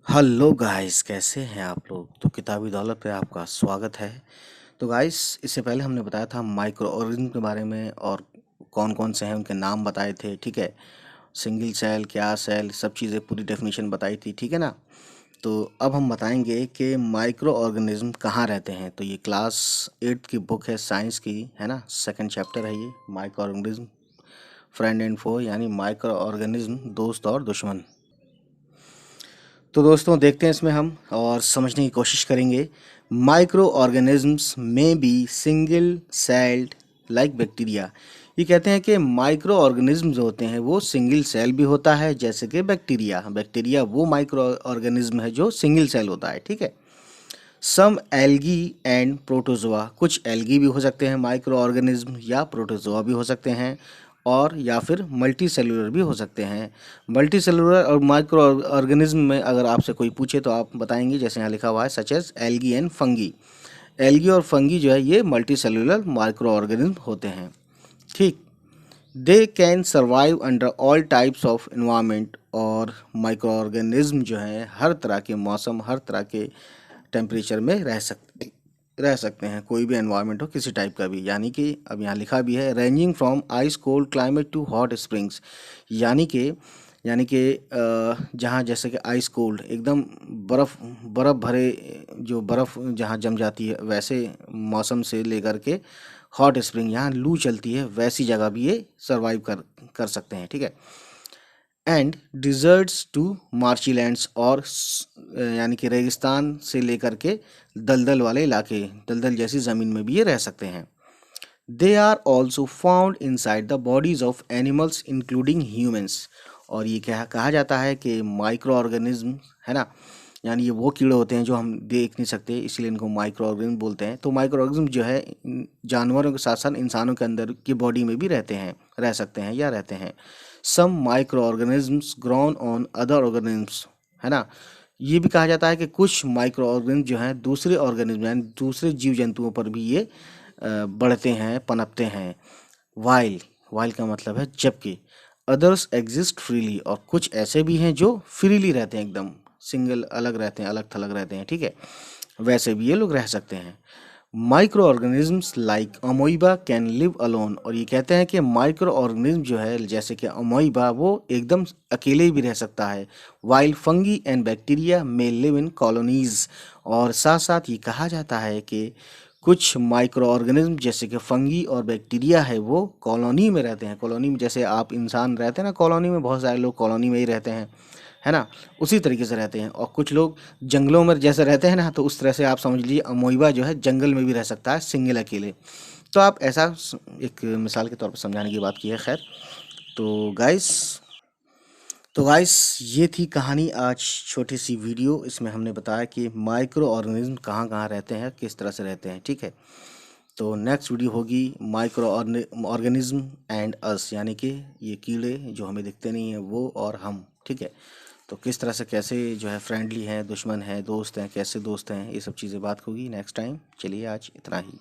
Hello guys, कैसे हैं आप लोग। तो किताबी दौलत पे आपका स्वागत है। तो गाइस, इससे पहले हमने बताया था माइक्रो ऑर्गेनिज्म के बारे में और कौन कौन से हैं उनके नाम बताए थे। ठीक है, सिंगल सेल, क्या सेल, सब चीज़ें पूरी डेफिनेशन बताई थी। ठीक है ना। तो अब हम बताएंगे कि माइक्रो ऑर्गेनिज्म कहाँ रहते हैं। तो ये क्लास 8 की बुक है, साइंस की, है ना। सेकंड चैप्टर है ये, माइक्रो ऑर्गेनिज्म फ्रेंड एंड फो, यानी माइक्रो ऑर्गेनिज्म दोस्त और दुश्मन। तो दोस्तों, देखते हैं इसमें हम और समझने की कोशिश करेंगे। माइक्रो ऑर्गेनिजम्स में be single celled like bacteria. ये कहते हैं कि माइक्रो ऑर्गेनिज्म जो होते हैं वो सिंगल सेल भी होता है, जैसे कि बैक्टीरिया। बैक्टीरिया वो माइक्रो ऑर्गेनिज्म है जो सिंगल सेल होता है। ठीक है। सम एल्गी एंड प्रोटोजोआ, कुछ एल्गी भी हो सकते हैं माइक्रो ऑर्गेनिज्म, या प्रोटोजोआ भी हो सकते हैं, और या फिर मल्टी सेलुलर भी हो सकते हैं। मल्टी सेलुलर और माइक्रो ऑर्गेनिज्म में अगर आपसे कोई पूछे तो आप बताएंगे, जैसे यहाँ लिखा हुआ है, such as algae and fungi. Algae और फंगी जो है ये मल्टी सेलुलर माइक्रो ऑर्गेनिज्म होते हैं। ठीक। They can survive under all types of environment, और माइक्रो ऑर्गेनिज्म जो है हर तरह के मौसम, हर तरह के टेम्परेचर में रह सकते हैं, कोई भी एनवायरनमेंट हो, किसी टाइप का भी। यानी कि अब यहाँ लिखा भी है, ranging from ice cold climate to hot springs. यानी कि जहाँ जैसे कि आइस कोल्ड, एकदम बर्फ़ बर्फ़ भरे, जो बर्फ़ जहाँ जम जाती है वैसे मौसम से लेकर के हॉट स्प्रिंग, यहाँ लू चलती है, वैसी जगह भी ये सर्वाइव कर कर सकते हैं। ठीक है। एंड डिजर्ट्स टू मार्ची लैंड्स, और यानी कि रेगिस्तान से लेकर के दलदल वाले इलाके, दलदल जैसी ज़मीन में भी ये रह सकते हैं। They are also found inside the bodies of animals including humans. और ये क्या कहा जाता है कि माइक्रो ऑर्गेनिज्म, है ना, यानी ये वो कीड़े होते हैं जो हम देख नहीं सकते, इसलिए इनको माइक्रो ऑर्गेनिज्म बोलते हैं। तो माइक्रो ऑर्गेनिज्म जो है जानवरों के साथ साथ इंसानों के अंदर की बॉडी में भी रहते हैं, रह सकते हैं या रहते हैं। Some micro organisms grown on other organisms, है ना। ये भी कहा जाता है कि कुछ माइक्रो ऑर्गेनिज्म जो हैं दूसरे ऑर्गेनिज्म यानी दूसरे जीव जंतुओं पर भी ये बढ़ते हैं, पनपते हैं। वाइल, वाइल का मतलब है जबकि। अदर्स एग्जिस्ट फ्रीली, और कुछ ऐसे भी हैं जो फ्रीली रहते हैं, एकदम सिंगल अलग रहते हैं, अलग थलग रहते हैं। ठीक है, वैसे भी ये लोग रह सकते हैं। Microorganisms like amoeba can live alone, और ये कहते हैं कि माइक्रो ऑर्गेनिज्म जो है जैसे कि अमोइबा, वो एकदम अकेले भी रह सकता है। वाइल फंगी एंड बैक्टीरिया में लिव इन कॉलोनीज, और साथ साथ ये कहा जाता है कि कुछ माइक्रो ऑर्गेनिज्म जैसे कि फंगी और बैक्टीरिया है वो कॉलोनी में रहते हैं। कॉलोनी में जैसे आप इंसान रहते हैं ना, कॉलोनी में बहुत सारे लोग कॉलोनी में ही रहते हैं, है ना, उसी तरीके से रहते हैं। और कुछ लोग जंगलों में जैसे रहते हैं ना, तो उस तरह से आप समझ लीजिए अमोइबा जो है जंगल में भी रह सकता है, सिंगल अकेले। तो आप ऐसा एक मिसाल के तौर पर समझाने की बात की है। खैर, तो गाइस तो गाइस ये थी कहानी, आज छोटी सी वीडियो। इसमें हमने बताया कि माइक्रो ऑर्गेनिज्म कहाँ कहाँ रहते हैं, किस तरह से रहते हैं। ठीक है। तो नेक्स्ट वीडियो होगी माइक्रो ऑर्गेनिज्म एंड अस, यानी कि ये कीड़े जो हमें दिखते नहीं हैं वो और हम। ठीक है। तो किस तरह से, कैसे जो है फ्रेंडली हैं, दुश्मन हैं, दोस्त हैं, कैसे दोस्त हैं, ये सब चीज़ें बात होगी नेक्स्ट टाइम। चलिए आज इतना ही।